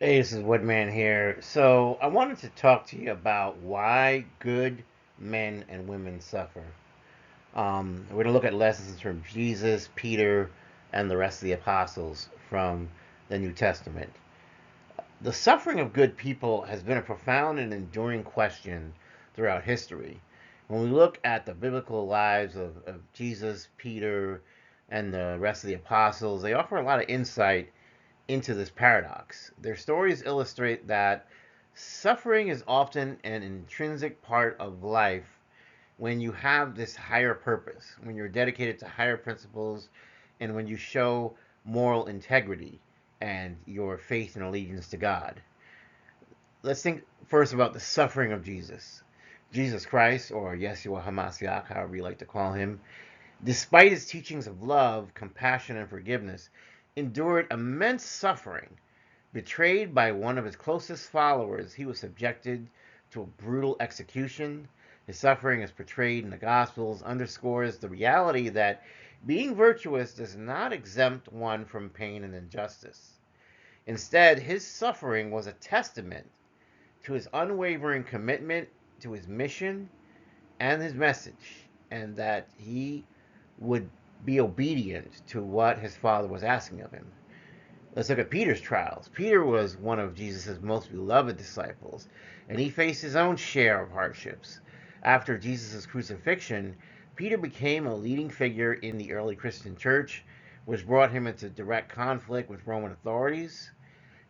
Hey, this is Woodman here. So, I wanted to talk to you about why good men and women suffer. We're going to look at lessons from Jesus, Peter, and the rest of the apostles from the New Testament. The suffering of good people has been a profound and enduring question throughout history. When we look at the biblical lives of Jesus, Peter, and the rest of the apostles, they offer a lot of insight into this paradox. Their stories illustrate that suffering is often an intrinsic part of life when you have this higher purpose, when you're dedicated to higher principles, and when you show moral integrity and your faith and allegiance to God. Let's think first about the suffering of Jesus. Jesus Christ, or Yeshua HaMashiach, however you like to call him, despite his teachings of love, compassion, and forgiveness, endured immense suffering. Betrayed by one of his closest followers, he was subjected to a brutal execution. His suffering, as portrayed in the Gospels, underscores the reality that being virtuous does not exempt one from pain and injustice. Instead, his suffering was a testament to his unwavering commitment to his mission and his message, and that he would be obedient to what his father was asking of him. Let's look at Peter's trials. Peter was one of Jesus' most beloved disciples, and he faced his own share of hardships. After Jesus' crucifixion, Peter became a leading figure in the early Christian church, which brought him into direct conflict with Roman authorities.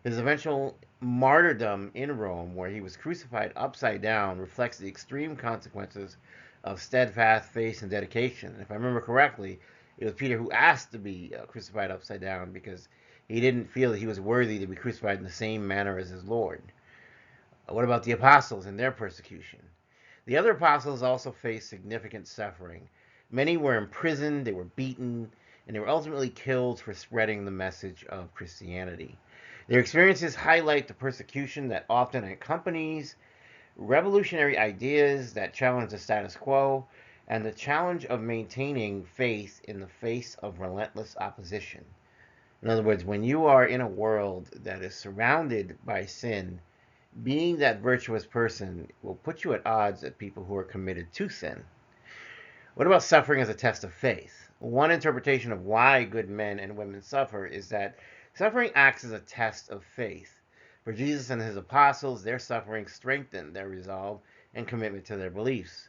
His eventual martyrdom in Rome, where he was crucified upside down, reflects the extreme consequences of steadfast faith and dedication. If I remember correctly, it was Peter who asked to be crucified upside down because he didn't feel that he was worthy to be crucified in the same manner as his Lord. What about the apostles and their persecution? The other apostles also faced significant suffering. Many were imprisoned, they were beaten, and they were ultimately killed for spreading the message of Christianity. Their experiences highlight the persecution that often accompanies revolutionary ideas that challenge the status quo and the challenge of maintaining faith in the face of relentless opposition. In other words, when you are in a world that is surrounded by sin, being that virtuous person will put you at odds with people who are committed to sin. What about suffering as a test of faith? One interpretation of why good men and women suffer is that suffering acts as a test of faith. For Jesus and his apostles, their suffering strengthened their resolve and commitment to their beliefs.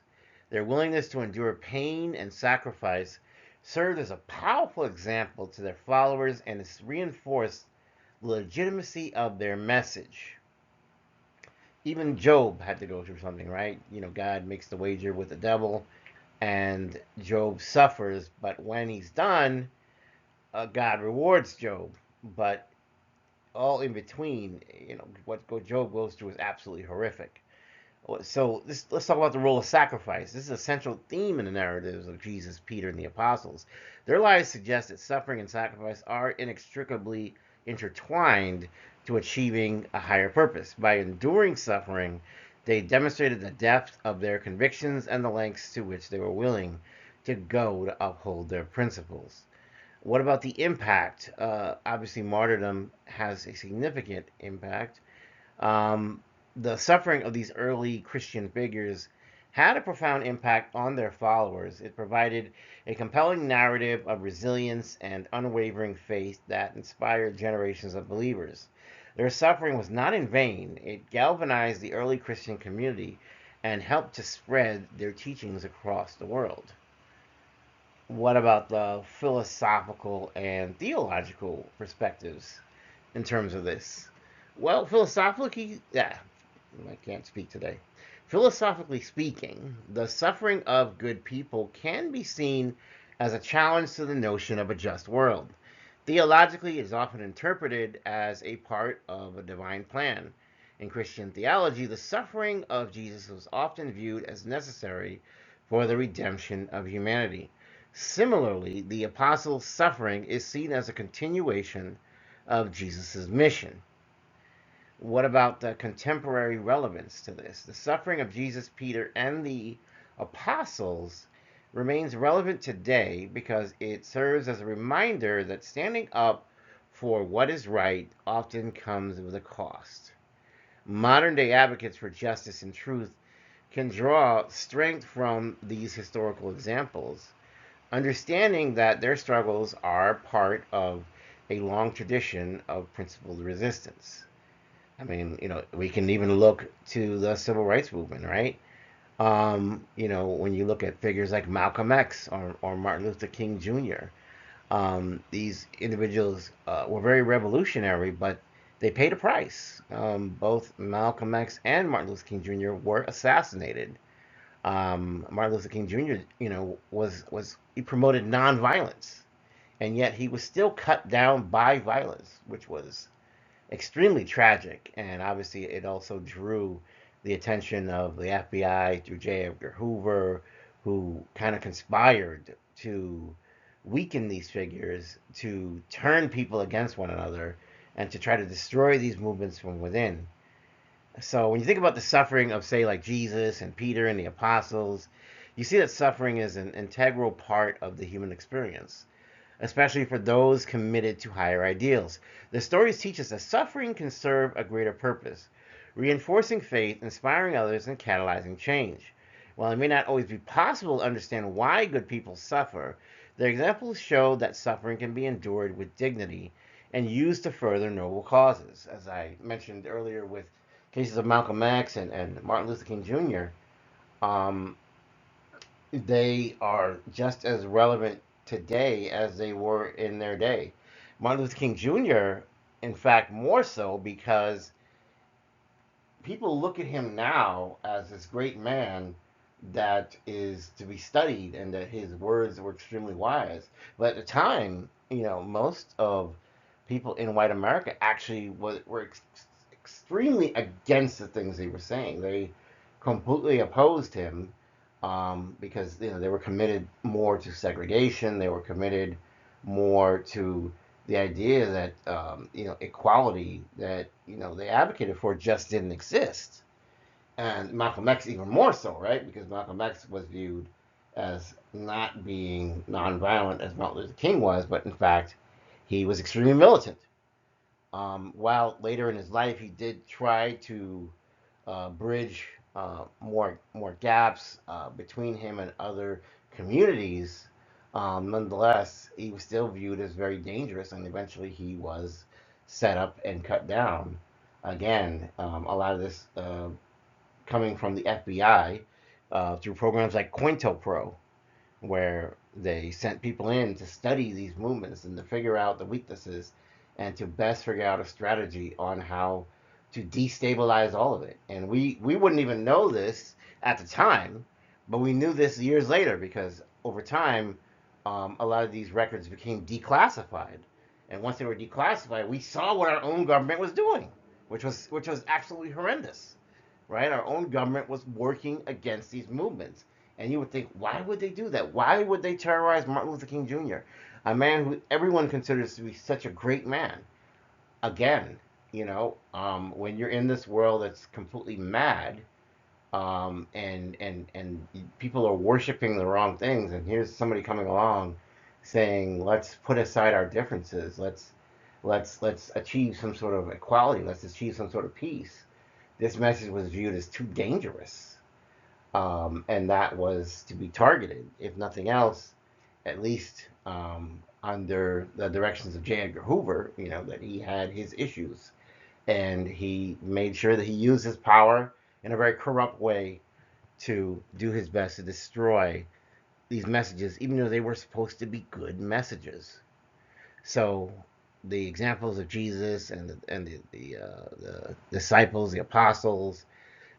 Their willingness to endure pain and sacrifice served as a powerful example to their followers and has reinforced the legitimacy of their message. Even Job had to go through something, right? God makes the wager with the devil, and Job suffers, but when he's done, God rewards Job. But all in between, what Job goes through is absolutely horrific. So let's talk about the role of sacrifice. This is a central theme in the narratives of Jesus, Peter, and the apostles. Their lives suggest that suffering and sacrifice are inextricably intertwined to achieving a higher purpose. By enduring suffering, they demonstrated the depth of their convictions and the lengths to which they were willing to go to uphold their principles. What about the impact? Obviously, martyrdom has a significant impact. Um, the suffering of these early Christian figures had a profound impact on their followers. It provided a compelling narrative of resilience and unwavering faith that inspired generations of believers. Their suffering was not in vain. It galvanized the early Christian community and helped to spread their teachings across the world. What about the philosophical and theological perspectives in terms of this? Well, philosophically, yeah, I can't speak today. Philosophically speaking, the suffering of good people can be seen as a challenge to the notion of a just world. Theologically, it is often interpreted as a part of a divine plan. In Christian theology, the suffering of Jesus was often viewed as necessary for the redemption of humanity. Similarly, the apostles' suffering is seen as a continuation of Jesus' mission. What about the contemporary relevance to this? The suffering of Jesus, Peter, and the apostles remains relevant today because it serves as a reminder that standing up for what is right often comes with a cost. Modern day advocates for justice and truth can draw strength from these historical examples, understanding that their struggles are part of a long tradition of principled resistance. I mean, we can even look to the civil rights movement, right? When you look at figures like Malcolm X or Martin Luther King Jr., these individuals were very revolutionary, but they paid a price. Both Malcolm X and Martin Luther King Jr. were assassinated. Martin Luther King Jr., was he promoted nonviolence, and yet he was still cut down by violence, which was extremely tragic. And obviously, it also drew the attention of the FBI through J. Edgar Hoover, who kind of conspired to weaken these figures, to turn people against one another, and to try to destroy these movements from within. So when you think about the suffering of, say, like Jesus and Peter and the apostles, you see that suffering is an integral part of the human experience, especially for those committed to higher ideals. The stories teach us that suffering can serve a greater purpose, reinforcing faith, inspiring others, and catalyzing change. While it may not always be possible to understand why good people suffer, their examples show that suffering can be endured with dignity and used to further noble causes. As I mentioned earlier with cases of Malcolm X and Martin Luther King Jr., um, they are just as relevant today as they were in their day. Martin Luther King Jr., in fact, more so because people look at him now as this great man that is to be studied and that his words were extremely wise. But at the time, most of people in white America actually were extremely against the things he was saying. They completely opposed him because they were committed more to segregation. They were committed more to the idea that equality that they advocated for just didn't exist, and Malcolm X even more so, right? Because Malcolm X was viewed as not being nonviolent as Martin Luther King was, but in fact he was extremely militant. While later in his life he did try to bridge more gaps between him and other communities. Nonetheless, he was still viewed as very dangerous, and eventually he was set up and cut down. Again, a lot of this coming from the FBI through programs like COINTELPRO, where they sent people in to study these movements and to figure out the weaknesses and to best figure out a strategy on how to destabilize all of it. And we wouldn't even know this at the time, but we knew this years later because over time, a lot of these records became declassified. And once they were declassified, we saw what our own government was doing, which was absolutely horrendous, right? Our own government was working against these movements. And you would think, why would they do that? Why would they terrorize Martin Luther King Jr., a man who everyone considers to be such a great man? Again, when you're in this world that's completely mad, and people are worshiping the wrong things, and here's somebody coming along saying, let's put aside our differences, let's achieve some sort of equality, let's achieve some sort of peace. This message was viewed as too dangerous, and that was to be targeted, if nothing else, at least under the directions of J. Edgar Hoover, that he had his issues. And he made sure that he used his power in a very corrupt way to do his best to destroy these messages, even though they were supposed to be good messages. So the examples of Jesus and the disciples, the apostles,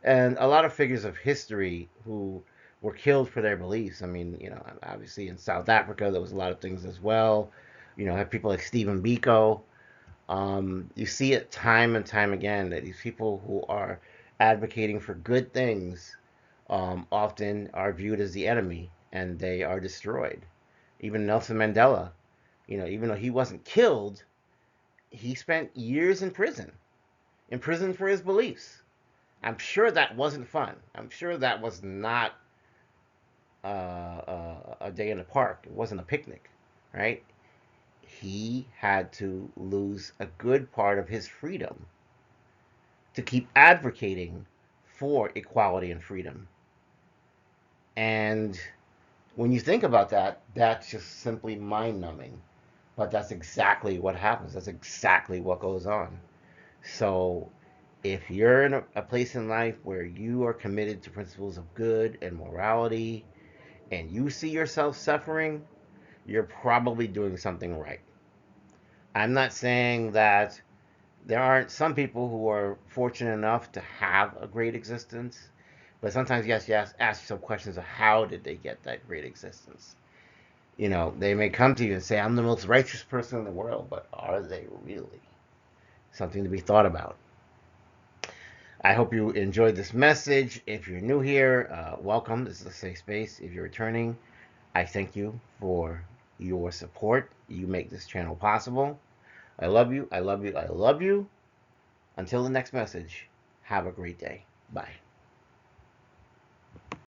and a lot of figures of history who were killed for their beliefs. I mean, obviously in South Africa there was a lot of things as well. Have people like Stephen Biko. You see it time and time again that these people who are advocating for good things often are viewed as the enemy and they are destroyed. Even Nelson Mandela, even though he wasn't killed, he spent years in prison for his beliefs. I'm sure that wasn't fun. I'm sure that was not a day in the park. It wasn't a picnic, right? he had to lose a good part of his freedom to keep advocating for equality and freedom. And when you think about that, that's just simply mind numbing. But that's exactly what happens. That's exactly what goes on. So if you're in a place in life where you are committed to principles of good and morality and you see yourself suffering, you're probably doing something right. I'm not saying that there aren't some people who are fortunate enough to have a great existence, but sometimes you have to ask yourself questions of how did they get that great existence. They may come to you and say, I'm the most righteous person in the world, but are they really? Something to be thought about. I hope you enjoyed this message. If you're new here, welcome. This is a safe space. If you're returning, I thank you for your support. You make this channel possible. I love you. I love you. I love you. Until the next message, have a great day. Bye.